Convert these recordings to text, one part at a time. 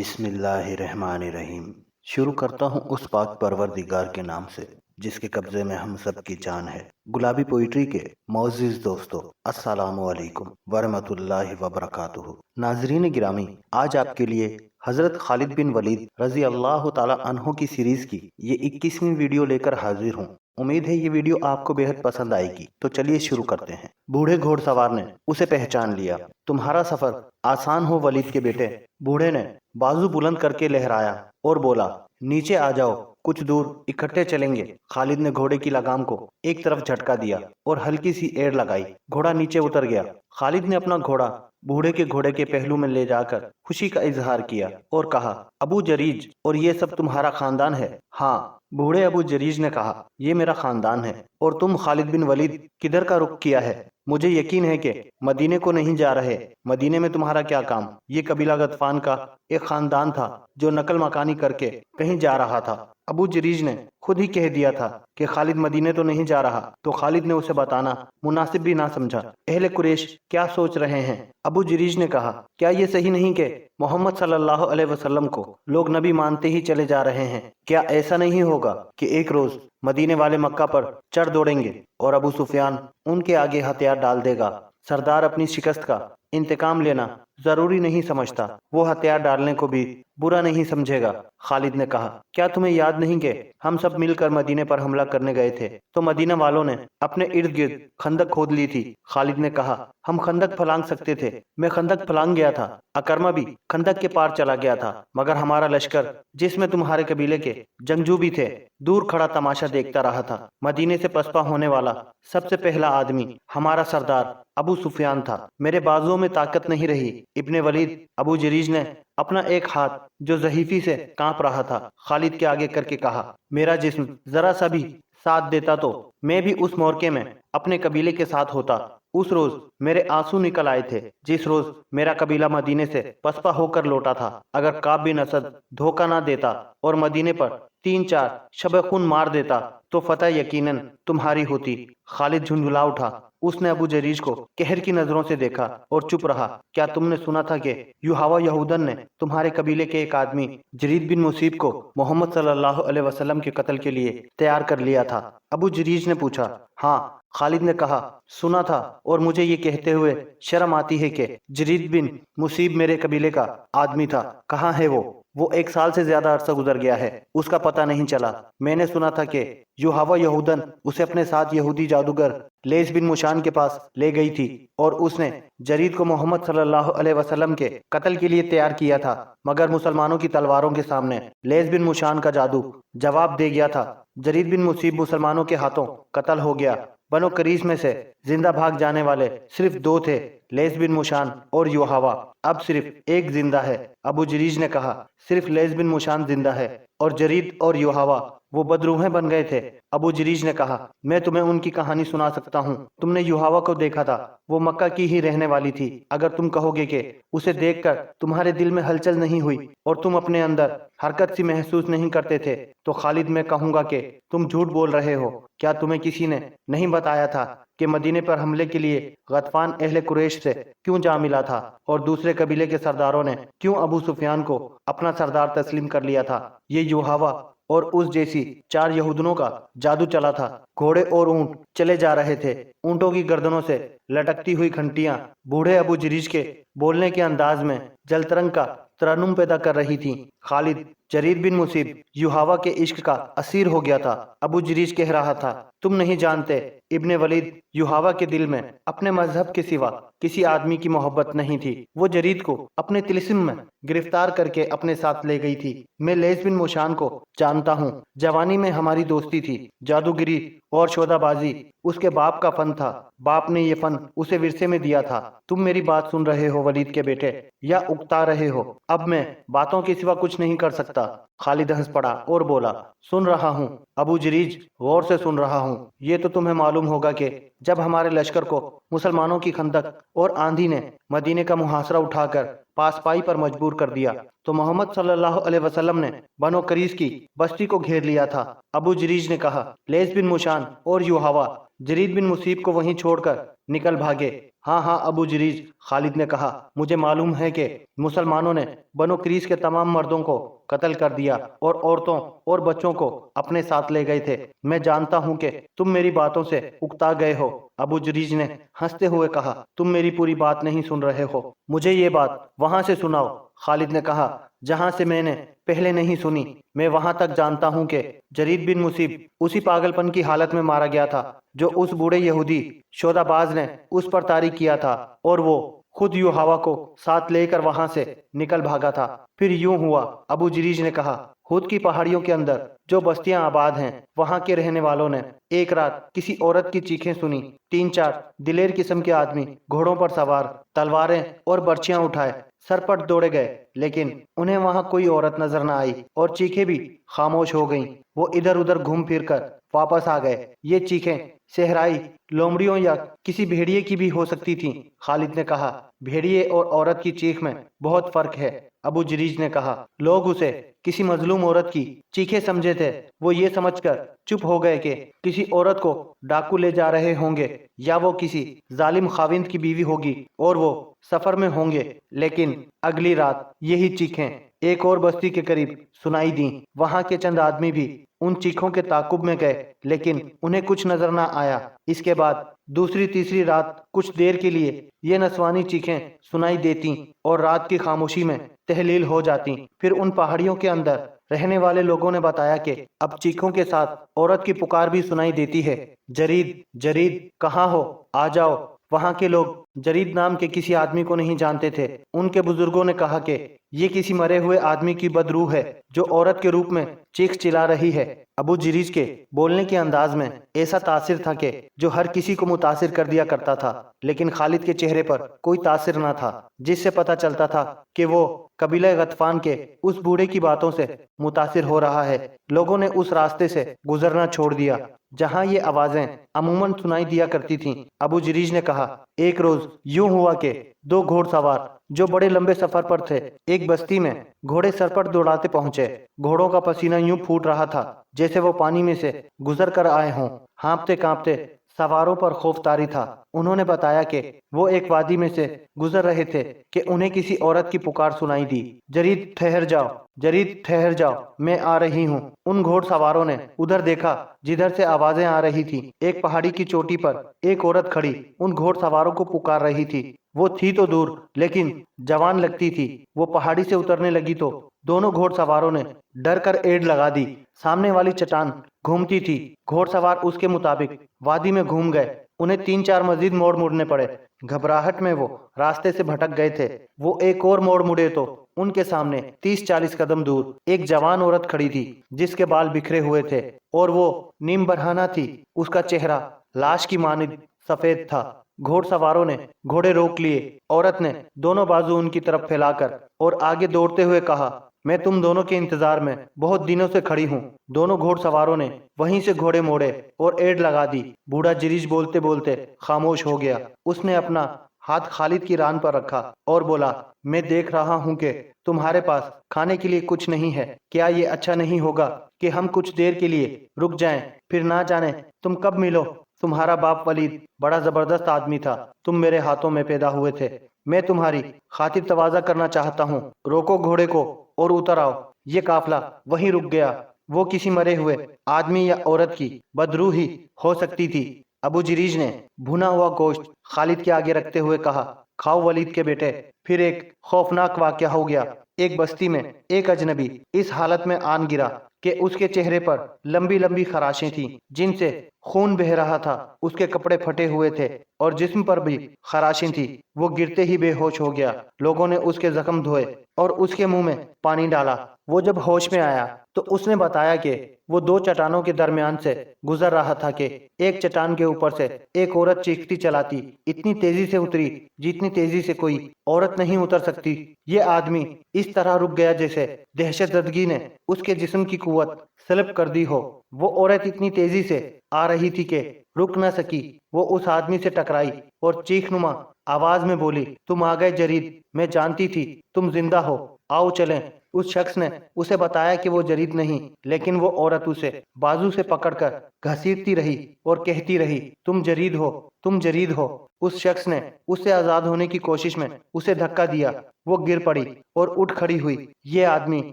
بسم اللہ الرحمن الرحیم۔ شروع کرتا ہوں اس پاک پروردگار کے نام سے جس کے قبضے میں ہم سب کی جان ہے۔ گلابی پوئٹری کے معزز دوستو، السلام علیکم ورحمۃ اللہ وبرکاتہ۔ ناظرین گرامی، آج آپ کے لیے حضرت خالد بن ولید رضی اللہ تعالی عنہ کی سیریز کی یہ 21ویں ویڈیو لے کر حاضر ہوں۔ امید ہے یہ ویڈیو آپ کو بہت پسند آئے گی، تو چلیے شروع کرتے ہیں۔ بوڑھے گھوڑ سوار نے اسے پہچان لیا۔ تمہارا سفر آسان ہو ولید کے بیٹے۔ بوڑھے نے بازو بلند کر کے لہرایا اور بولا، نیچے آ جاؤ، کچھ دور اکٹھے چلیں گے۔ خالد نے گھوڑے کی لگام کو ایک طرف جھٹکا دیا اور ہلکی سی ایڑ لگائی۔ گھوڑا نیچے اتر گیا۔ خالد نے اپنا گھوڑا بوڑھے کے گھوڑے کے پہلو میں لے جا کر خوشی کا اظہار کیا اور کہا، ابو جریج، اور یہ سب تمہارا خاندان ہے؟ ہاں، بوڑھے ابو جریج نے کہا، یہ میرا خاندان ہے۔ اور تم خالد بن ولید کدھر کا رخ کیا ہے؟ مجھے یقین ہے کہ مدینے کو نہیں جا رہے۔ مدینے میں تمہارا کیا کام؟ یہ قبیلہ غطفان کا ایک خاندان تھا جو نقل مکانی کر کے کہیں جا رہا تھا۔ ابو جریج نے خود ہی کہہ دیا تھا کہ خالد مدینے تو نہیں جا رہا، تو خالد نے اسے بتانا مناسب بھی نہ سمجھا۔ اہل قریش کیا سوچ رہے ہیں؟ ابو جریج نے کہا، کیا یہ صحیح نہیں کہ محمد صلی اللہ علیہ وسلم کو لوگ نبی مانتے ہی چلے جا رہے ہیں؟ کیا ایسا نہیں ہوگا کہ ایک روز مدینے والے مکہ پر چڑھ دوڑیں گے اور ابو سفیان ان کے آگے ہتھیار ڈال دے گا؟ سردار اپنی شکست کا انتقام لینا ضروری نہیں سمجھتا، وہ ہتھیار ڈالنے کو بھی برا نہیں سمجھے گا۔ خالد نے کہا، کیا تمہیں یاد نہیں کہ ہم سب مل کر مدینے پر حملہ کرنے گئے تھے تو مدینہ والوں نے اپنے ارد گرد خندق کھود لی تھی؟ خالد نے کہا، ہم خندق پھلانگ سکتے تھے، میں خندق پھلانگ گیا تھا، اکرمہ بھی خندق کے پار چلا گیا تھا، مگر ہمارا لشکر جس میں تمہارے قبیلے کے جنگجو بھی تھے دور کھڑا تماشا دیکھتا رہا تھا۔ مدینے سے پسپا ہونے والا سب سے پہلا آدمی ہمارا سردار ابو سفیان تھا۔ میرے بازوؤں میں طاقت نہیں رہی۔ ابن ولید ابو جریج نے اپنا ایک ہاتھ جو ضعیفی سے کانپ رہا تھا خالد کے آگے کر کے کہا، میرا جسم ذرا سا بھی ساتھ دیتا تو میں بھی اس موقع میں اپنے قبیلے کے ساتھ ہوتا۔ اس روز میرے آنسو نکل آئے تھے جس روز میرا قبیلہ مدینے سے پسپا ہو کر لوٹا تھا۔ اگر کعب بن اسد دھوکہ نہ دیتا اور مدینے پر 3-4 شب خون مار دیتا تو فتح یقیناً تمہاری ہوتی۔ خالد جھنجھلا اٹھا۔ اس نے ابو جریج کو قہر کی نظروں سے دیکھا اور چپ رہا۔ کیا تم نے سنا تھا کہ یوحوا یہودن نے تمہارے قبیلے کے ایک آدمی جرید بن مصیب کو محمد صلی اللہ علیہ وسلم کے قتل کے لیے تیار کر لیا تھا؟ ابو جریج نے پوچھا۔ ہاں، خالد نے کہا، سنا تھا، اور مجھے یہ کہتے ہوئے شرم آتی ہے کہ جرید بن مصیب میرے قبیلے کا آدمی تھا۔ کہاں ہے وہ؟ وہ 1 سال سے زیادہ عرصہ گزر گیا ہے، اس کا پتہ نہیں چلا۔ میں نے سنا تھا کہ یوحوا یہودن اسے اپنے ساتھ یہودی جادوگر لیس بن مشان کے پاس لے گئی تھی اور اس نے جرید کو محمد صلی اللہ علیہ وسلم کے قتل کے لیے تیار کیا تھا، مگر مسلمانوں کی تلواروں کے سامنے لیس بن مشان کا جادو جواب دے گیا تھا۔ جرید بن مصیب مسلمانوں کے ہاتھوں قتل ہو گیا۔ بنو کریس میں سے زندہ بھاگ جانے والے صرف 2 تھے، لیس بن مشان اور یوحوا۔ اب صرف ایک زندہ ہے۔ ابو جریج نے کہا، صرف لیس بن مشان زندہ ہے اور جرید اور یوحوا وہ بدروہیں بن گئے تھے۔ ابو جریج نے کہا، میں تمہیں ان کی کہانی سنا سکتا ہوں۔ تم نے یوحوا کو دیکھا تھا، وہ مکہ کی ہی رہنے والی تھی۔ اگر تم کہو گے کہ اسے دیکھ کر تمہارے دل میں ہلچل نہیں ہوئی اور تم اپنے اندر حرکت سی محسوس نہیں کرتے تھے تو خالد میں کہوں گا کہ تم جھوٹ بول رہے ہو۔ کیا تمہیں کسی نے نہیں بتایا تھا کہ مدینے پر حملے کے لیے غطفان اہل قریش سے کیوں جا ملا تھا اور دوسرے قبیلے کے سرداروں نے کیوں ابو سفیان کو اپنا سردار تسلیم کر لیا تھا؟ یہ یوحوا اور اس جیسی 4 یہودنوں کا جادو چلا تھا۔ گھوڑے اور اونٹ چلے جا رہے تھے۔ اونٹوں کی گردنوں سے لٹکتی ہوئی گھنٹیاں بوڑھے ابو جریج کے بولنے کے انداز میں جل ترنگ کا ترنم پیدا کر رہی تھیں۔ خالد جرید بن مصیب یوحوا کے عشق کا اسیر ہو گیا تھا۔ ابو جریج کہہ رہا تھا، تم نہیں جانتے ابن ولید، یوحوا کے دل میں اپنے مذہب کے سوا کسی آدمی کی محبت نہیں تھی۔ وہ جرید کو اپنے طلسم میں گرفتار کر کے اپنے ساتھ لے گئی تھی۔ میں لیس بن مشان کو جانتا ہوں، جوانی میں ہماری دوستی تھی۔ جادوگری اور شودہ بازی اس کے باپ کا فن تھا، باپ نے یہ فن اسے ورثے میں دیا تھا۔ تم میری بات سن رہے ہو ولید کے بیٹے یا اکتا رہے ہو؟ اب میں باتوں کے سوا کچھ نہیں کر سکتا۔ خالد ہنس پڑا اور بولا، سن رہا ہوں ابو جریج، غور سے سن رہا ہوں۔ یہ تو تمہیں معلوم ہوگا کہ جب ہمارے لشکر کو مسلمانوں کی خندق اور آندھی نے مدینے کا محاصرہ اٹھا کر پاس پائی پر مجبور کر دیا تو محمد صلی اللہ علیہ وسلم نے بنو کریس کی بستی کو گھیر لیا تھا۔ ابو جریج نے کہا، لیس بن مشان اور یوحوا جرید بن مصیب کو وہیں چھوڑ کر نکل بھاگے۔ ہاں ہاں ابو جریج، خالد نے کہا، مجھے معلوم ہے کہ مسلمانوں نے بنو کریس کے تمام مردوں کو قتل کر دیا اور عورتوں اور بچوں کو اپنے ساتھ لے گئے تھے۔ میں جانتا ہوں کہ تم میری باتوں سے اکتا گئے ہو۔ ابو جریج نے ہنستے ہوئے کہا، تم میری پوری بات نہیں سن رہے ہو، مجھے یہ بات وہاں سے سناؤ۔ خالد نے کہا، جہاں سے میں نے پہلے نہیں سنی، میں وہاں تک جانتا ہوں کہ جرید بن مصیب اسی پاگل پن کی حالت میں مارا گیا تھا جو اس بوڑھے یہودی شودا باز نے اس پر طاری کیا تھا، اور وہ خود یوں ہوا کو ساتھ لے کر وہاں سے نکل بھاگا تھا۔ پھر یوں ہوا، ابو جریج نے کہا، خود کی پہاڑیوں کے اندر جو بستیاں آباد ہیں، وہاں کے رہنے والوں نے ایک رات کسی عورت کی چیخیں سنی۔ 3-4 دلیر قسم کے آدمی گھوڑوں پر سوار، تلواریں اور برچیاں اٹھائے سرپٹ دوڑے گئے، لیکن انہیں وہاں کوئی عورت نظر نہ آئی اور چیخیں بھی خاموش ہو گئیں۔ وہ ادھر ادھر گھوم پھر کر واپس آ گئے۔ یہ چیخیں صحرائی لومڑیوں یا کسی بھیڑیے کی بھی ہو سکتی تھیں۔ خالد نے کہا، بھیڑیے اور عورت کی چیخ میں بہت فرق ہے۔ ابو جریج نے کہا، لوگ اسے کسی مظلوم عورت کی چیخیں سمجھے تھے۔ وہ یہ سمجھ کر چپ ہو گئے کہ کسی عورت کو ڈاکو لے جا رہے ہوں گے، یا وہ کسی ظالم خاوند کی بیوی ہوگی اور وہ سفر میں ہوں گے۔ لیکن اگلی رات یہی چیخیں ایک اور بستی کے قریب سنائی دیں۔ وہاں کے چند آدمی بھی ان چیخوں کے تعاقب میں گئے، لیکن انہیں کچھ نظر نہ آیا۔ اس کے بعد دوسری تیسری رات کچھ دیر کے لیے یہ نسوانی چیخیں سنائی دیتی اور رات کی خاموشی میں تحلیل ہو جاتی۔ پھر ان پہاڑیوں کے اندر رہنے والے لوگوں نے بتایا کہ اب چیخوں کے ساتھ عورت کی پکار بھی سنائی دیتی ہے، جرید، جرید، کہاں ہو؟ آ جاؤ۔ وہاں کے لوگ جرید نام کے کسی آدمی کو نہیں جانتے تھے۔ ان کے بزرگوں نے کہا کہ یہ کسی مرے ہوئے آدمی کی بدروح ہے جو عورت کے روپ میں چیخ چلا رہی ہے۔ ابو جریج کے بولنے کے انداز میں ایسا تاثر تھا کہ جو ہر کسی کو متاثر کر دیا کرتا تھا، لیکن خالد کے چہرے پر کوئی تاثر نہ تھا، جس سے پتہ چلتا تھا کہ وہ قبیلہ غطفان کے اس بوڑھے کی باتوں سے متاثر ہو رہا ہے۔ لوگوں نے اس راستے سے گزرنا چھوڑ دیا جہاں یہ آوازیں عموماً سنائی دیا کرتی تھیں۔ ابو جریج نے کہا، ایک روز یوں ہوا کہ 2 گھوڑ سوار جو بڑے لمبے سفر پر تھے ایک بستی میں گھوڑے سرپٹ دوڑاتے پہنچے۔ گھوڑوں کا پسینہ یوں پھوٹ رہا تھا جیسے وہ پانی میں سے گزر کر آئے ہوں۔ ہانپتے کانپتے سواروں پر خوف طاری تھا۔ انہوں نے بتایا کہ وہ ایک وادی میں سے گزر رہے تھے کہ انہیں کسی عورت کی پکار سنائی دی، جرید ٹھہر جاؤ، جرید ٹھہر جاؤ، میں آ رہی ہوں۔ ان گھوڑ سواروں نے ادھر دیکھا جدھر سے آوازیں آ رہی تھی۔ ایک پہاڑی کی چوٹی پر ایک عورت کھڑی ان گھوڑ سواروں کو پکار رہی تھی۔ وہ تھی تو دور لیکن جوان لگتی تھی۔ وہ پہاڑی سے اترنے لگی تو دونوں گھوڑ سواروں نے ڈر کر ایڑ لگا دی۔ سامنے والی چٹان گھومتی تھی۔ گھوڑ سوار اس کے مطابق وادی میں گھوم گئے۔ انہیں 3-4 مزید موڑ مڑنے پڑے۔ گھبراہٹ میں وہ راستے سے بھٹک گئے تھے۔ وہ ایک اور موڑ مڑے تو ان کے سامنے 30-40 قدم دور ایک جوان عورت کھڑی تھی جس کے بال بکھرے ہوئے تھے اور وہ نیم برہنہ تھی۔ اس کا چہرہ لاش کی مانند سفید تھا۔ گھوڑ سواروں نے گھوڑے روک لیے۔ عورت نے دونوں بازو ان کی طرف پھیلا کر اور آگے دوڑتے ہوئے کہا، میں تم دونوں کے انتظار میں بہت دنوں سے کھڑی ہوں۔ دونوں گھوڑ سواروں نے وہیں سے گھوڑے موڑے اور ایڑ لگا دی۔ بوڑھا جریج بولتے بولتے خاموش ہو گیا۔ اس نے اپنا ہاتھ خالد کی ران پر رکھا اور بولا، میں دیکھ رہا ہوں کہ تمہارے پاس کھانے کے لیے کچھ نہیں ہے۔ کیا یہ اچھا نہیں ہوگا کہ ہم کچھ دیر کے لیے رک جائیں؟ پھر نہ جانے تم کب ملو۔ تمہارا باپ ولید بڑا زبردست آدمی تھا۔ تم میرے ہاتھوں میں پیدا ہوئے تھے۔ میں تمہاری خاطر تواضع کرنا چاہتا ہوں۔ روکو گھوڑے کو اور اتر آؤ۔ یہ قافلہ وہیں رک گیا۔ وہ کسی مرے ہوئے آدمی یا عورت کی بدروحی ہو سکتی تھی۔ ابو جریج نے بھنا ہوا گوشت خالد کے آگے رکھتے ہوئے کہا، کھاؤ ولید کے بیٹے۔ پھر ایک خوفناک واقعہ ہو گیا۔ ایک بستی میں ایک اجنبی اس حالت میں آن گرا کہ اس کے چہرے پر لمبی لمبی خراشیں تھیں جن سے خون بہہ رہا تھا۔ اس کے کپڑے پھٹے ہوئے تھے اور جسم پر بھی خراشیں تھیں۔ وہ گرتے ہی بے ہوش ہو گیا۔ لوگوں نے اس کے زخم دھوئے اور اس کے منہ میں پانی ڈالا۔ وہ جب ہوش میں آیا تو اس نے بتایا کہ وہ 2 چٹانوں کے درمیان سے گزر رہا تھا کہ ایک چٹان کے اوپر سے ایک عورت چیختی چلاتی اتنی تیزی سے اتری جتنی تیزی سے کوئی عورت نہیں اتر سکتی۔ یہ آدمی اس طرح رک گیا جیسے دہشت زدگی نے اس کے جسم کی قوت سلب کر دی ہو۔ وہ عورت اتنی تیزی سے آ رہی تھی کہ رک نہ سکی۔ وہ اس آدمی سے ٹکرائی اور چیخ نما آواز میں بولی، تم آ گئے جرید، میں جانتی تھی تم زندہ ہو، آؤ چلیں۔ اس شخص نے اسے بتایا کہ وہ جرید نہیں، لیکن وہ عورت اسے بازو سے پکڑ کر گھسیٹتی رہی اور کہتی رہی، تم جرید ہو، تم جرید ہو۔ اس شخص نے اس سے آزاد ہونے کی کوشش میں اسے دھکا دیا، وہ گر پڑی اور اٹھ کھڑی ہوئی۔ یہ آدمی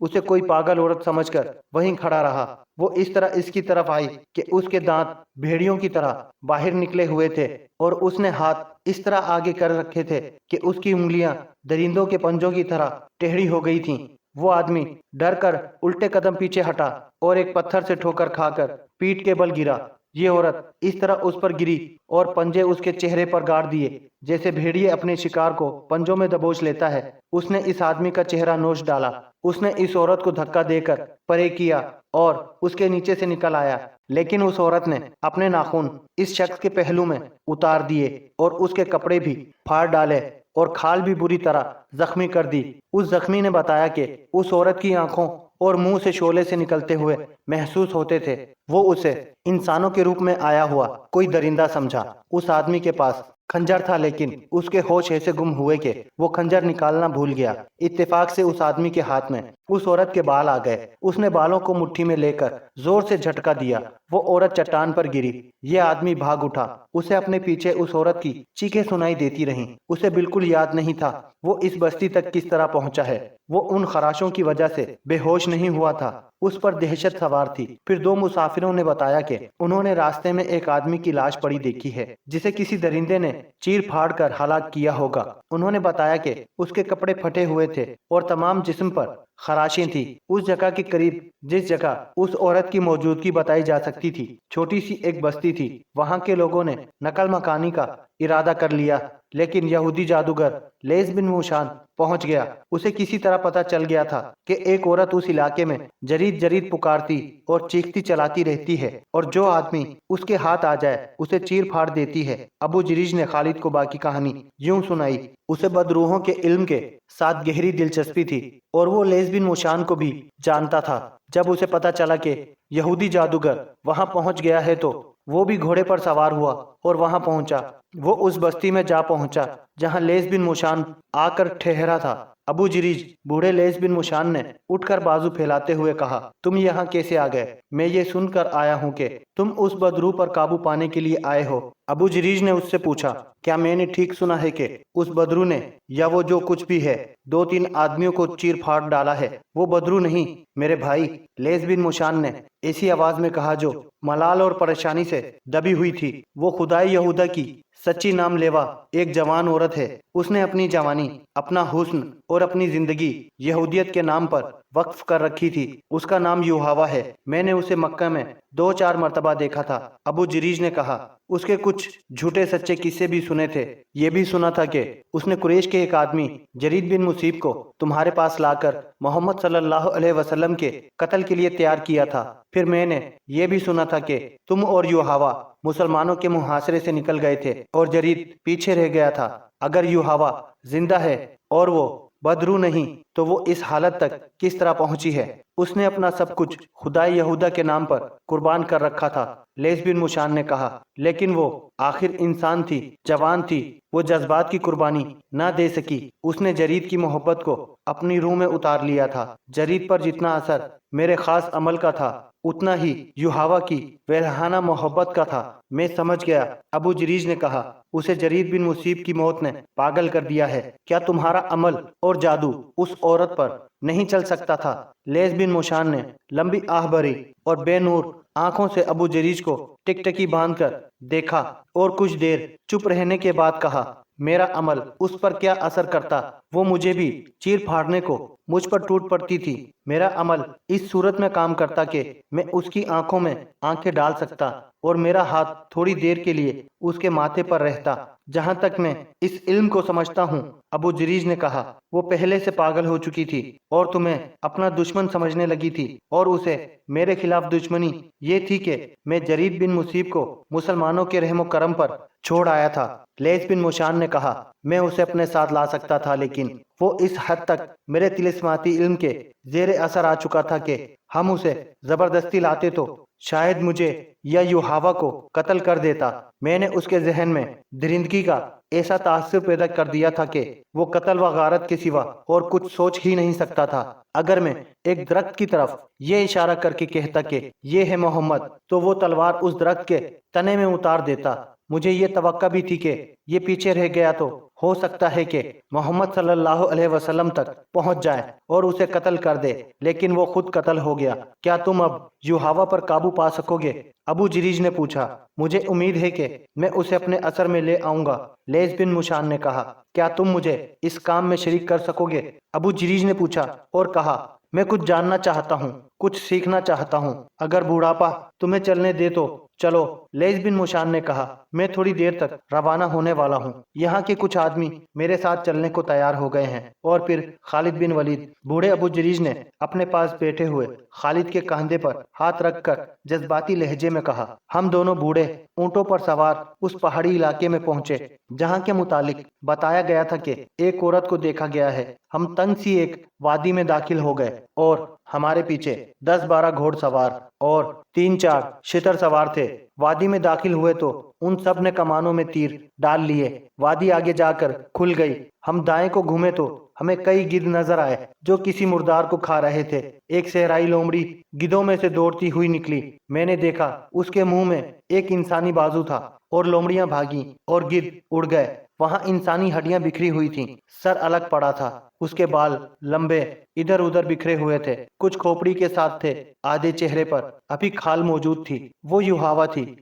اسے کوئی پاگل عورت سمجھ کر وہیں کھڑا رہا۔ وہ اس طرح اس کی طرف آئی کہ اس کے دانت بھیڑیوں کی طرح باہر نکلے ہوئے تھے اور اس نے ہاتھ اس طرح آگے کر رکھے تھے کہ اس کی انگلیاں درندوں کے پنجوں کی طرح ٹیڑھی ہو گئی تھیں۔ وہ آدمی ڈر کر الٹے قدم پیچھے ہٹا اور ایک پتھر سے ٹھوکر کھا کر پیٹھ کے بل گرا۔ یہ عورت اس طرح اس پر گری اور پنجے اس کے چہرے پر گاڑ دیے جیسے بھیڑیے اپنے شکار کو پنجوں میں دبوچ لیتا ہے۔ اس نے اس آدمی کا چہرہ نوچ ڈالا۔ اس نے اس عورت کو دھکا دے کر پرے کیا اور اس کے نیچے سے نکل آیا، لیکن اس عورت نے اپنے ناخن اس شخص کے پہلو میں اتار دیے اور اس کے کپڑے بھی پھاڑ ڈالے اور کھال بھی بری طرح زخمی کر دی۔ اس زخمی نے بتایا کہ اس عورت کی آنکھوں اور منہ سے شعلے سے نکلتے ہوئے محسوس ہوتے تھے۔ وہ اسے انسانوں کے روپ میں آیا ہوا کوئی درندہ سمجھا۔ اس آدمی کے پاس خنجر تھا، لیکن اس کے ہوش ایسے گم ہوئے کہ وہ خنجر نکالنا بھول گیا۔ اتفاق سے اس آدمی کے ہاتھ میں اس عورت کے بال آ گئے۔ اس نے بالوں کو مٹھی میں لے کر زور سے جھٹکا دیا۔ وہ عورت چٹان پر گری۔ یہ آدمی بھاگ اٹھا۔ اسے اپنے پیچھے اس عورت کی چیخیں سنائی دیتی رہیں۔ اسے بالکل یاد نہیں تھا وہ اس بستی تک کس طرح پہنچا ہے۔ وہ ان خراشوں کی وجہ سے بے ہوش نہیں ہوا تھا۔ اس پر دہشت سوار تھی۔ پھر دو مسافروں نے بتایا کہ انہوں نے راستے میں ایک آدمی کی لاش پڑی دیکھی ہے جسے کسی درندے نے چیر پھاڑ کر ہلاک کیا ہوگا۔ انہوں نے بتایا کہ اس کے کپڑے پھٹے ہوئے تھے اور تمام جسم پر خراشیں تھیں۔ اس جگہ کے قریب جس جگہ اس عورت کی موجودگی بتائی جا سکتی تھی چھوٹی سی ایک بستی تھی۔ وہاں کے لوگوں نے نقل مکانی کا ارادہ کر لیا، لیکن یہودی جادوگر لیس بن موشان پہنچ گیا۔ اسے کسی طرح پتا چل گیا تھا کہ ایک عورت اس علاقے میں جرید جرید پکارتی اور چیختی چلاتی رہتی ہے اور جو آدمی اس کے ہاتھ آ جائے اسے چیر پھاڑ دیتی ہے۔ ابو جریج نے خالد کو باقی کہانی یوں سنائی۔ اسے بدروحوں کے علم کے ساتھ گہری دلچسپی تھی اور وہ لیس بن موشان کو بھی جانتا تھا۔ جب اسے پتا چلا کہ یہودی جادوگر وہاں پہنچ گیا ہے تو وہ بھی گھوڑے پر سوار ہوا اور وہاں پہنچا۔ وہ اس بستی میں جا پہنچا جہاں لیس بن موشان آ کر ٹھہرا تھا۔ ابو جریج بوڑھے لیس بن موشان نے اٹھ کر بازو پھیلاتے ہوئے کہا، تم یہاں کیسے آ گئے؟ میں یہ سن کر آیا ہوں کہ تم اس بدروح پر قابو پانے کے لیے آئے ہو۔ ابو جریج نے اس سے پوچھا، کیا میں نے ٹھیک سنا ہے کہ اس بدروح نے یا وہ جو کچھ بھی ہے 2-3 آدمیوں کو چیر پھاڑ ڈالا ہے؟ وہ بدروح نہیں میرے بھائی، لیس بن موشان نے ایسی آواز میں کہا جو ملال اور پریشانی سے دبی ہوئی تھی۔ وہ خدائے یہودا کی سچی نام لیوا ایک جوان عورت ہے۔ اس نے اپنی جوانی، اپنا حسن اور اپنی زندگی یہودیت کے نام پر وقف کر رکھی تھی۔ اس کا نام یوحوا ہے۔ میں نے اسے مکہ میں 2-4 مرتبہ دیکھا تھا۔ ابو جریج نے کہا، اس کے کچھ جھوٹے سچے قصے بھی سنے تھے۔ یہ بھی سنا تھا کہ اس نے قریش کے ایک آدمی جرید بن مصیب کو تمہارے پاس لا کر محمد صلی اللہ علیہ وسلم کے قتل کے لیے تیار کیا تھا۔ پھر میں نے یہ بھی سنا تھا کہ تم اور یوحوا مسلمانوں کے محاصرے سے نکل گئے تھے اور جرید پیچھے رہ گیا تھا۔ اگر یوحوا زندہ ہے اور وہ بدروح نہیں تو وہ اس حالت تک کس طرح پہنچی ہے؟ اس نے اپنا سب کچھ خدائے یہودا کے نام پر قربان کر رکھا تھا۔ لیس بن موشان نے کہا، لیکن وہ آخر انسان تھی، جوان تھی، وہ جذبات کی قربانی نہ دے سکی۔ اس نے جرید کی محبت کو اپنی روح میں اتار لیا تھا۔ جرید پر جتنا اثر میرے خاص عمل کا تھا اتنا ہی یوحوا کی ویرہانہ محبت کا تھا۔ میں سمجھ گیا۔ ابو جریج نے کہا، اسے جرید بن مصیب کی موت نے پاگل کر دیا ہے۔ کیا تمہارا عمل اور جادو اس عورت پر نہیں چل سکتا تھا؟ لیس بن موشان نے لمبی آہ بھری اور بے نور آنکھوں سے ابو جریج کو ٹکٹکی باندھ کر دیکھا اور کچھ دیر چپ رہنے کے بعد کہا، میرا عمل اس پر کیا اثر کرتا؟ وہ مجھے بھی چیر پھاڑنے کو مجھ پر ٹوٹ پڑتی تھی۔ میرا عمل اس صورت میں کام کرتا کہ میں اس کی آنکھوں میں آنکھیں ڈال سکتا اور میرا ہاتھ تھوڑی دیر کے لیے اس کے ماتھے پر رہتا۔ جہاں تک میں اس علم کو سمجھتا ہوں، ابو جریج نے کہا، وہ پہلے سے پاگل ہو چکی تھی اور تمہیں اپنا دشمن سمجھنے لگی تھی، اور اسے میرے خلاف دشمنی یہ تھی کہ میں جرید بن مصیب کو مسلمانوں کے رحم و کرم پر چھوڑ آیا تھا۔ لیس بن موشان نے کہا، میں اسے اپنے ساتھ لا سکتا تھا، لیکن وہ اس حد تک میرے طلسماتی علم کے زیر اثر آ چکا تھا کہ ہم اسے زبردستی لاتے تو شاید مجھے یا یوحوا کو قتل کر دیتا۔ میں نے اس کے ذہن میں درندگی کا ایسا تاثر پیدا کر دیا تھا کہ وہ قتل و غارت کے سوا اور کچھ سوچ ہی نہیں سکتا تھا۔ اگر میں ایک درخت کی طرف یہ اشارہ کر کے کہتا کہ یہ ہے محمد، تو وہ تلوار اس درخت کے تنے میں اتار دیتا۔ مجھے یہ توقع بھی تھی کہ یہ پیچھے رہ گیا تو ہو سکتا ہے کہ محمد صلی اللہ علیہ وسلم تک پہنچ جائے اور اسے قتل کر دے، لیکن وہ خود قتل ہو گیا۔ کیا تم اب یوحوا پر قابو پا سکو گے؟ ابو جریج نے پوچھا۔ مجھے امید ہے کہ میں اسے اپنے اثر میں لے آؤں گا، لیث بن مشان نے کہا۔ کیا تم مجھے اس کام میں شریک کر سکو گے؟ ابو جریج نے پوچھا اور کہا، میں کچھ جاننا چاہتا ہوں، کچھ سیکھنا چاہتا ہوں۔ اگر بوڑھاپا تمہیں چلنے دے تو چلو، لیث بن مشان نے کہا۔ میں تھوڑی دیر تک روانہ ہونے والا ہوں۔ یہاں کے کچھ آدمی میرے ساتھ چلنے کو تیار ہو گئے ہیں۔ اور پھر خالد بن ولید، بوڑھے ابو جریج نے اپنے پاس بیٹھے ہوئے خالد کے کاندھے پر ہاتھ رکھ کر جذباتی لہجے میں کہا۔ ہم دونوں بوڑھے اونٹوں پر سوار اس پہاڑی علاقے میں پہنچے جہاں کے متعلق بتایا گیا تھا کہ ایک عورت کو دیکھا گیا ہے۔ ہم تنگ سی ایک وادی میں داخل ہو گئے اور ہمارے پیچھے 10-12 گھوڑ سوار اور 3-4 شتر سوار تھے۔ وادی میں داخل ہوئے تو ان سب نے کمانوں میں تیر ڈال لیے۔ وادی آگے جا کر کھل گئی۔ ہم دائیں کو گھومے تو ہمیں کئی گدھ نظر آئے جو کسی مردار کو کھا رہے تھے۔ ایک صحرائی لومڑی گدھوں میں سے دوڑتی ہوئی نکلی۔ میں نے دیکھا اس کے منہ میں ایک انسانی بازو تھا اور لومڑیاں بھاگیں اور گدھ اڑ گئے۔ وہاں انسانی ہڈیاں بکھری ہوئی تھیں، سر الگ پڑا تھا، اس کے بال لمبے ادھر ادھر بکھرے ہوئے تھے، کچھ کھوپڑی کے ساتھ تھے، آدھے چہرے پر ابھی کھال موجود تھی۔ وہ یوحوا تھی۔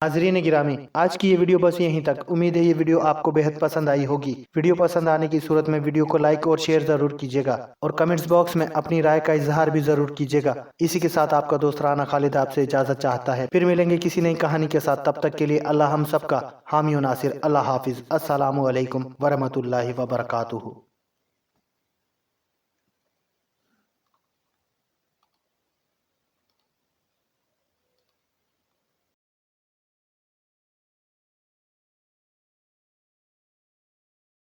ناظرین گرامی، آج کی یہ ویڈیو بس یہیں تک۔ امید ہے یہ ویڈیو آپ کو بہت پسند آئی ہوگی۔ ویڈیو پسند آنے کی صورت میں ویڈیو کو لائک اور شیئر ضرور کیجیے گا اور کمنٹس باکس میں اپنی رائے کا اظہار بھی ضرور کیجیے گا۔ اسی کے ساتھ آپ کا دوست رانا خالد آپ سے اجازت چاہتا ہے۔ پھر ملیں گے کسی نئی کہانی کے ساتھ، تب تک کے لیے اللہ ہم سب کا حامی و ناصر۔ اللہ حافظ۔ السلام علیکم ورحمۃ اللہ وبرکاتہ۔